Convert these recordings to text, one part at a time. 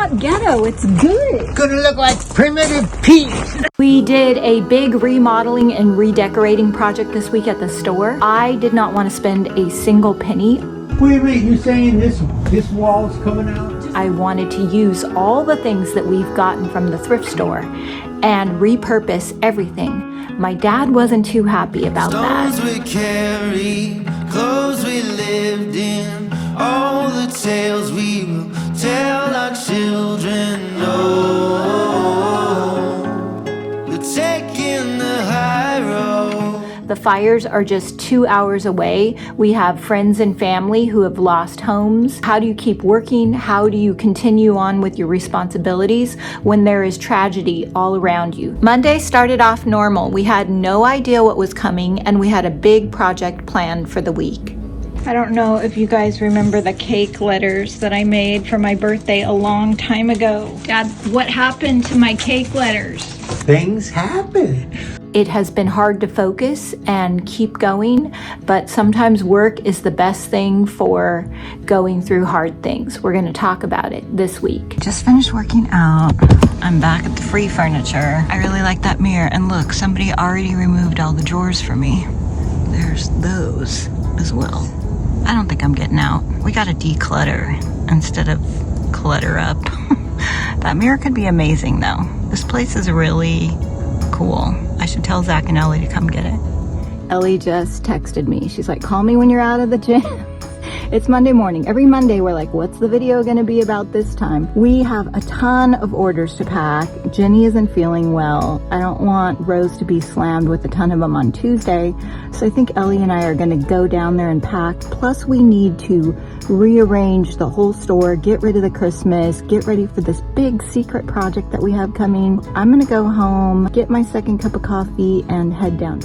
not ghetto, it's good. Gonna look like primitive Pete. We did a big remodeling and redecorating project this week at the store. I did not want to spend a single penny. Wait a minute, you're saying this wall's coming out? I wanted to use all the things that we've gotten from the thrift store and repurpose everything. My dad wasn't too happy about that. Stones we carry, clothes we lived in, all the tales we will tell our children. No, we're taking the high road. The fires are just 2 hours away. We have friends and family who have lost homes. How do you keep working? How do you continue on with your responsibilities when there is tragedy all around you? Monday started off normal. We had no idea what was coming, and we had a big project planned for the week. I don't know if you guys remember the cake letters that I made for my birthday a long time ago. Dad, what happened to my cake letters? Things happen. It has been hard to focus and keep going, but sometimes work is the best thing for going through hard things. We're going to talk about it this week. Just finished working out. I'm back at the free furniture. I really like that mirror. And look, somebody already removed all the drawers for me. There's those as well. I don't think I'm getting out. We got to declutter instead of clutter up. That mirror could be amazing though. This place is really cool. I should tell Zach and Ellie to come get it. Ellie just texted me. She's like, call me when you're out of the gym. It's Monday morning. Every Monday we're like, what's the video gonna be about this time? We have a ton of orders to pack. Jenny isn't feeling well. I don't want Rose to be slammed with a ton of them on Tuesday. So I think Ellie and I are gonna go down there and pack. Plus we need to rearrange the whole store, get rid of the Christmas, get ready for this big secret project that we have coming. I'm gonna go home, get my second cup of coffee, and head down.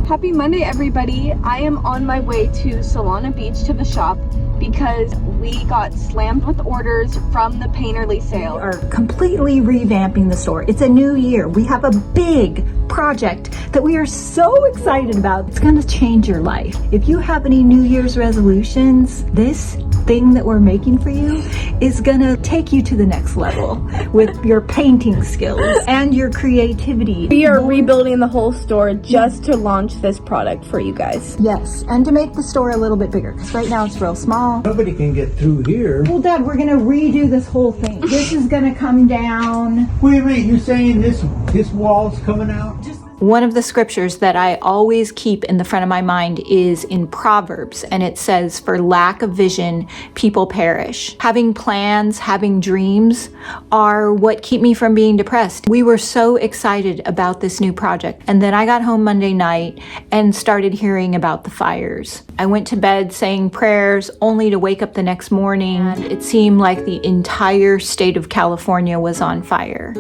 Happy Monday, everybody. I am on my way to Solana Beach to the shop because we got slammed with orders from the painterly sale. We are completely revamping the store. It's a new year. We have a big project that we are so excited about. It's going to change your life. If you have any New Year's resolutions, this thing that we're making for you is gonna take you to the next level with your painting skills and your creativity. We are rebuilding the whole store just to launch this product for you guys. Yes, and to make the store a little bit bigger, because right now it's real small. Nobody can get through here. Well, Dad, we're gonna redo this whole thing. This is gonna come down. Wait a minute, you're saying this wall's coming out? One of the scriptures that I always keep in the front of my mind is in Proverbs, and it says, for lack of vision, people perish. Having plans, having dreams are what keep me from being depressed. We were so excited about this new project, and then I got home Monday night and started hearing about the fires. I went to bed saying prayers only to wake up the next morning, and it seemed like the entire state of California was on fire.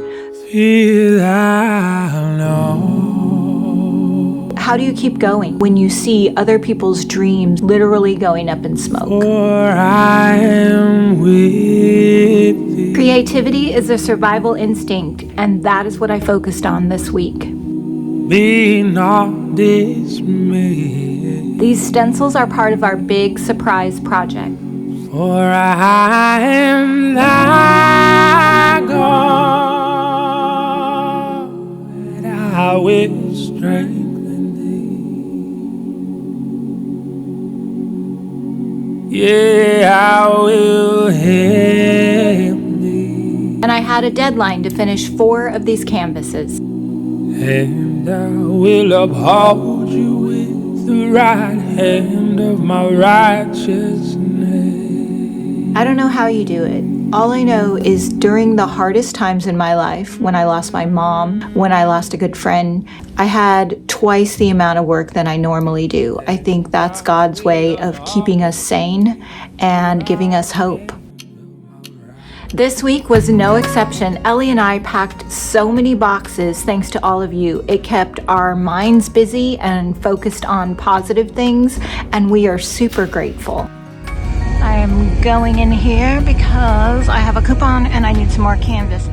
How do you keep going when you see other people's dreams literally going up in smoke? Creativity is a survival instinct, and that is what I focused on this week. Be not dismayed. These stencils are part of our big surprise project. For I am thy God, and I will strengthen thee. Yeah, I will help thee. And I had a deadline to finish 4 of these canvases. And I will uphold you with the right hand of my righteousness. I don't know how you do it. All I know is during the hardest times in my life, when I lost my mom, when I lost a good friend, I had twice the amount of work than I normally do. I think that's God's way of keeping us sane and giving us hope. This week was no exception. Ellie and I packed so many boxes thanks to all of you. It kept our minds busy and focused on positive things, and we are super grateful. I am going in here because I have a coupon and I need some more canvases.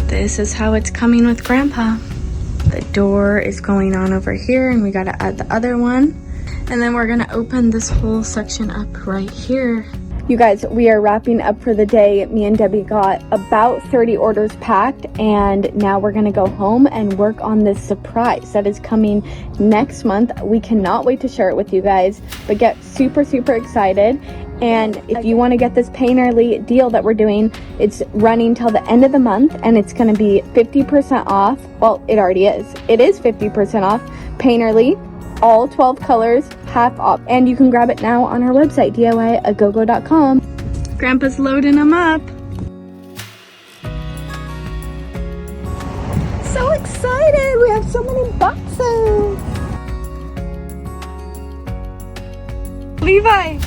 This is how it's coming with Grandpa. The door is going on over here and we gotta add the other one. And then we're gonna open this whole section up right here. You guys, we are wrapping up for the day. Me and Debbie got about 30 orders packed, and now we're gonna go home and work on this surprise that is coming next month. We cannot wait to share it with you guys, but get super, super excited. And if you want to get this Painterly deal that we're doing, it's running till the end of the month, and it's going to be 50% off. Well, it already is. It is 50% off. Painterly, all 12 colors, half off. And you can grab it now on our website, DIYagogo.com. Grandpa's loading them up. So excited! We have so many boxes. Levi,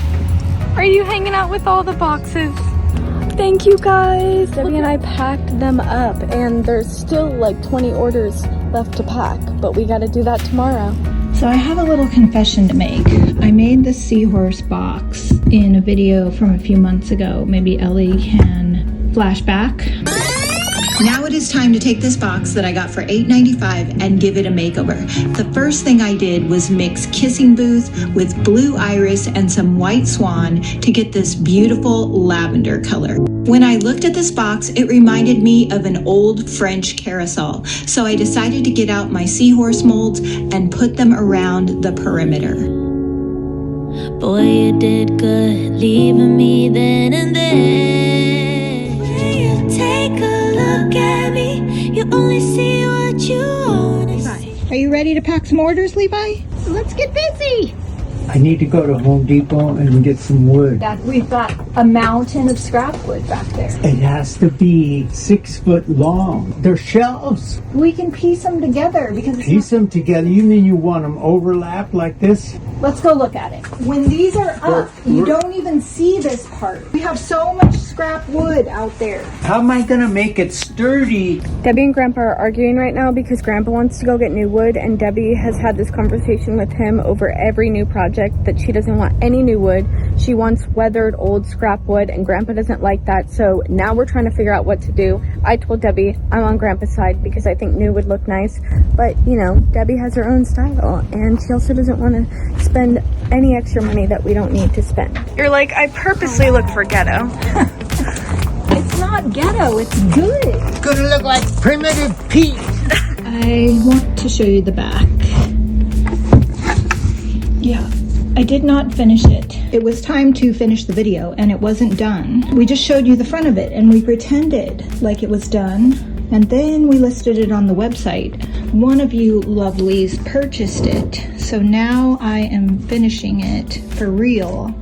are you hanging out with all the boxes? Thank you guys. Debbie and I packed them up, and there's still like 20 orders left to pack, but we got to do that tomorrow. So I have a little confession to make. I made this seahorse box in a video from a few months ago. Maybe Ellie can flashback. Now it is time to take this box that I got for $8.95 and give it a makeover. The first thing I did was mix Kissing Booth with Blue Iris and some White Swan to get this beautiful lavender color. When I looked at this box, it reminded me of an old French carousel, so I decided to get out my seahorse molds and put them around the perimeter. Boy, you did good leaving me then and there. When you take a look at me, you only see what you want to see. Are you ready to pack some orders, Levi? Let's get busy. I need to go to Home Depot and get some wood. We've got a mountain of scrap wood back there. It has to be 6 foot long. They're shelves. We can piece them together because it's Piece them together. You mean you want them overlapped like this? Let's go look at it. When these are up, you don't even see this part. We have so much scrap wood out there. How am I gonna make it sturdy? Debbie and Grandpa are arguing right now because Grandpa wants to go get new wood, and Debbie has had this conversation with him over every new project that she doesn't want any new wood. She wants weathered old scrap wood, and Grandpa doesn't like that. So now we're trying to figure out what to do. I told Debbie I'm on Grandpa's side because I think new would look nice, but you know, Debbie has her own style, and she also doesn't want to spend any extra money that we don't need to spend. You're like, I purposely look for ghetto. It's not ghetto, it's good. It's gonna look like primitive Pete. I want to show you the back. Yeah, I did not finish it. It was time to finish the video and it wasn't done. We just showed you the front of it and we pretended like it was done. And then we listed it on the website. One of you lovelies purchased it. So now I am finishing it for real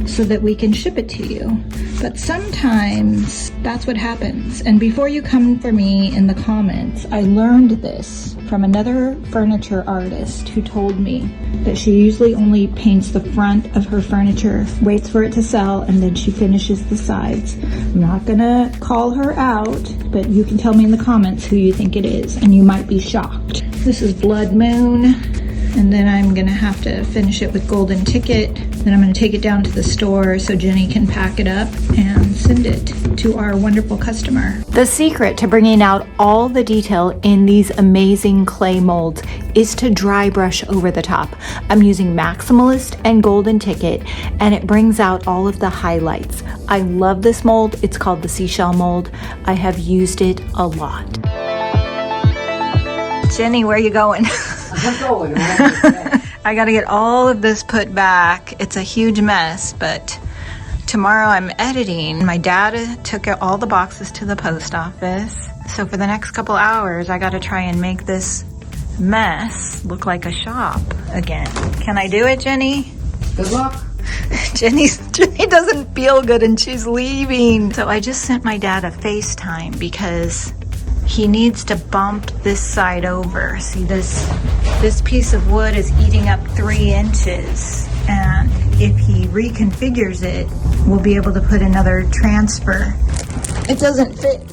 so that we can ship it to you. But sometimes that's what happens. And before you come for me in the comments, I learned this from another furniture artist who told me that she usually only paints the front of her furniture, waits for it to sell, and then she finishes the sides. I'm not gonna call her out, but you can tell me in the comments who you think it is, and you might be shocked. This is Blood Moon. And then I'm gonna have to finish it with Golden Ticket. Then I'm gonna take it down to the store so Jenny can pack it up and send it to our wonderful customer. The secret to bringing out all the detail in these amazing clay molds is to dry brush over the top. I'm using Maximalist and Golden Ticket, and it brings out all of the highlights. I love this mold. It's called the Seashell mold. I have used it a lot. Jenny, where are you going? I gotta get all of this put back. It's a huge mess, but tomorrow I'm editing. My dad took all the boxes to the post office. So for the next couple hours, I gotta try and make this mess look like a shop again. Can I do it, Jenny? Good luck. Jenny doesn't feel good and she's leaving. So I just sent my dad a FaceTime because he needs to bump this side over. See, this piece of wood is eating up 3 inches. And if he reconfigures it, we'll be able to put another transfer. It doesn't fit.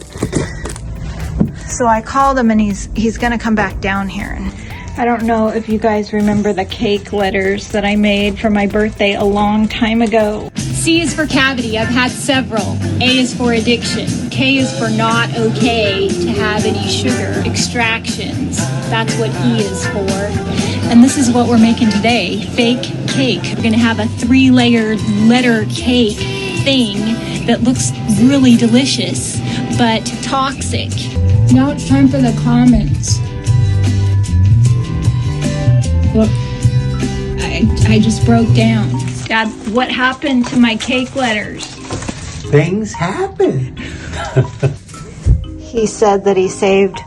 So I called him and he's gonna come back down here. And I don't know if you guys remember the cake letters that I made for my birthday a long time ago. C is for cavity. I've had several. A is for addiction. K is for not okay to have any sugar extractions. That's what E is for. And this is what we're making today, fake cake. We're gonna have a 3-layered letter cake thing that looks really delicious, but toxic. Now it's time for the comments. Look, I just broke down. Dad, what happened to my cake letters? Things happen. He said that he saved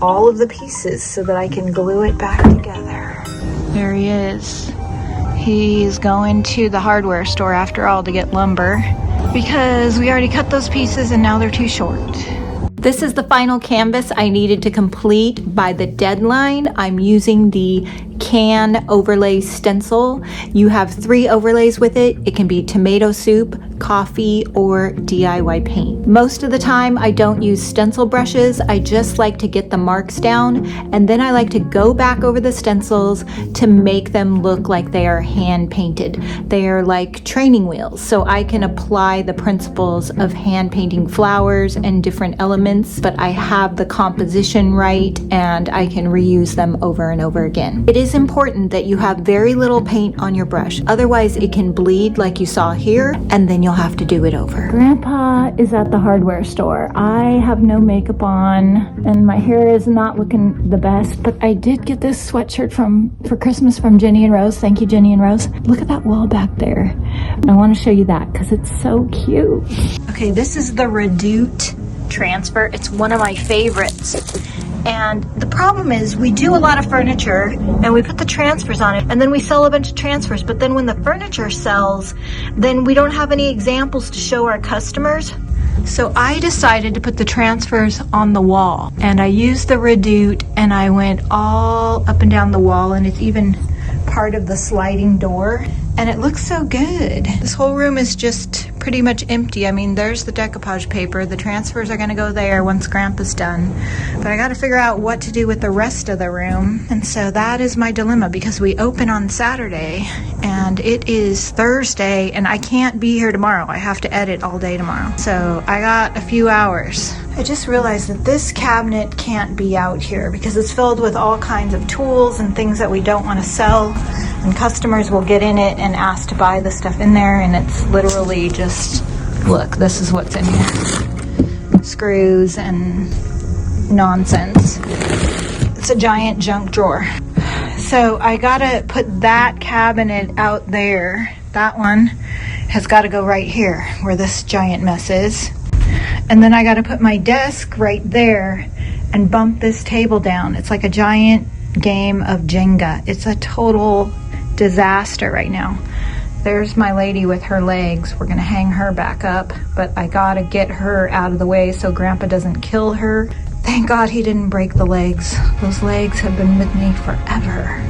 all of the pieces so that I can glue it back together. There he is. He's going to the hardware store after all to get lumber because we already cut those pieces and now they're too short. This is the final canvas I needed to complete by the deadline. I'm using the can overlay stencil. You have 3 overlays with it. It can be tomato soup, coffee, or DIY paint. Most of the time I don't use stencil brushes. I just like to get the marks down, and then I like to go back over the stencils to make them look like they are hand painted. They are like training wheels, so I can apply the principles of hand painting flowers and different elements, but I have the composition right and I can reuse them over and over again. It is important that you have very little paint on your brush, otherwise it can bleed like you saw here, and then you'll have to do it over. Grandpa is at the hardware store. I have no makeup on and my hair is not looking the best, but I did get this sweatshirt for Christmas from Jenny and Rose. Thank you, Jenny and Rose. Look at that wall back there. I want to show you that because it's so cute. Okay, this is the Redoute transfer. It's one of my favorites. And the problem is we do a lot of furniture and we put the transfers on it and then we sell a bunch of transfers, but then when the furniture sells, then we don't have any examples to show our customers. So I decided to put the transfers on the wall, and I used the Redoute and I went all up and down the wall, and it's even part of the sliding door, and it looks so good. This whole room is just pretty much empty. I mean, there's the decoupage paper. The transfers are gonna go there once Grandpa's done, but I gotta figure out what to do with the rest of the room. And so that is my dilemma, because we open on Saturday and it is Thursday and I can't be here tomorrow. I have to edit all day tomorrow. So I got a few hours. I just realized that this cabinet can't be out here because it's filled with all kinds of tools and things that we don't want to sell, and customers will get in it and ask to buy the stuff in there, and it's literally just, look, this is what's in here. Screws and nonsense. It's a giant junk drawer. So I gotta put that cabinet out there. That one has got to go right here where this giant mess is. And then I got to put my desk right there and bump this table down. It's like a giant game of Jenga. It's a total disaster right now. There's my lady with her legs. We're gonna hang her back up, but I gotta get her out of the way so Grandpa doesn't kill her. Thank God he didn't break the legs. Those legs have been with me forever.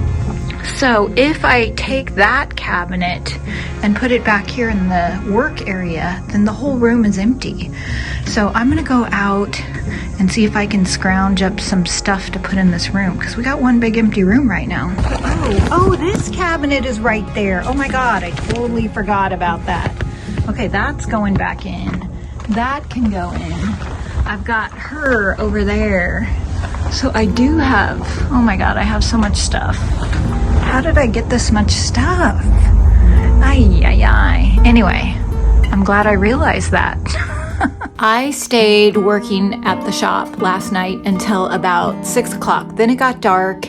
So if I take that cabinet and put it back here in the work area, then the whole room is empty. So I'm gonna go out and see if I can scrounge up some stuff to put in this room, because we got one big empty room right now. Oh, this cabinet is right there. Oh my God, I totally forgot about that. Okay, that's going back in. That can go in. I've got her over there. So I do have, oh my God, I have so much stuff. How did I get this much stuff? Ay. Anyway, I'm glad I realized that. I stayed working at the shop last night until about 6 o'clock. Then it got dark.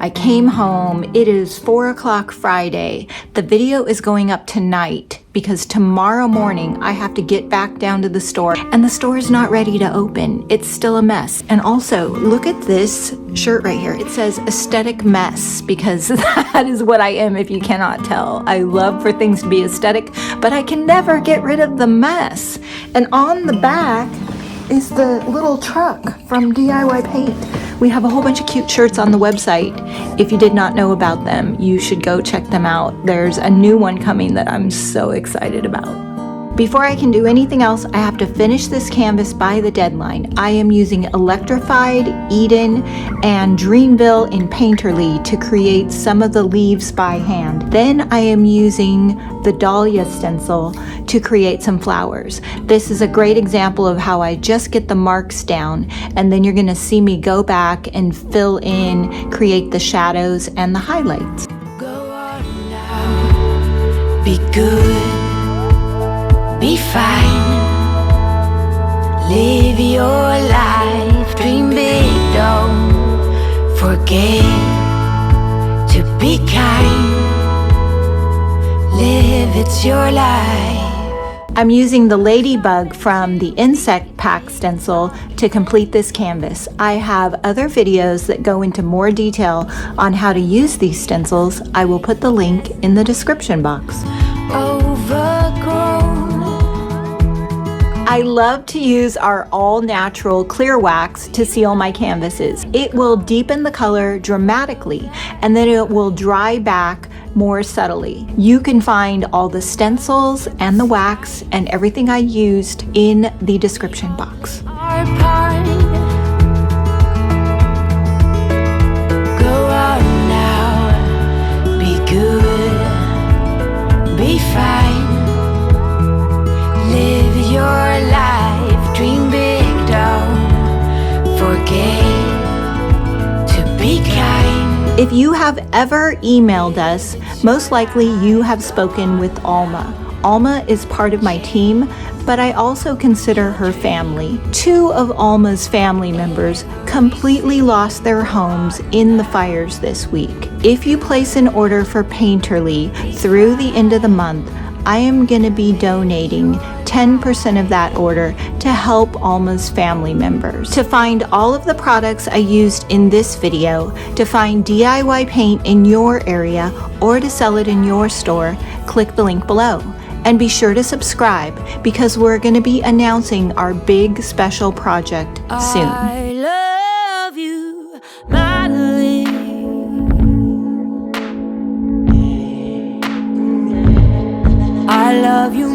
I came home. It is 4 o'clock Friday. The video is going up tonight because tomorrow morning I have to get back down to the store, and the store is not ready to open. It's still a mess. And also, look at this shirt right here. It says aesthetic mess, because that is what I am, if you cannot tell. I love for things to be aesthetic, but I can never get rid of the mess. And on the back is the little truck from DIY Paint. We have a whole bunch of cute shirts on the website. If you did not know about them, you should go check them out. There's a new one coming that I'm so excited about. Before I can do anything else, I have to finish this canvas by the deadline. I am using Electrified, Eden, and Dreamville in Painterly to create some of the leaves by hand. Then I am using the Dahlia stencil to create some flowers. This is a great example of how I just get the marks down, and then you're gonna see me go back and fill in, create the shadows and the highlights. Go on now. Be good, be fine. Live your life, dream big, don't forget to be kind. Live, it's your life. I'm using the ladybug from the insect pack stencil to complete this canvas. I have other videos that go into more detail on how to use these stencils. I will put the link in the description box. Overgrown. I love to use our all-natural clear wax to seal my canvases. It will deepen the color dramatically, and then it will dry back more subtly. You can find all the stencils and the wax and everything I used in the description box. Our part. Go out now, be good, be fine. Live your life, dream big, don't forget to be kind. If you have ever emailed us, most likely you have spoken with Alma. Alma is part of my team, but I also consider her family. 2 of Alma's family members completely lost their homes in the fires this week. If you place an order for Painterly through the end of the month, I am going to be donating 10% of that order to help Alma's family members. To find all of the products I used in this video, to find DIY paint in your area, or to sell it in your store, click the link below. And be sure to subscribe because we're going to be announcing our big special project soon. I love you, Madeline. I love you,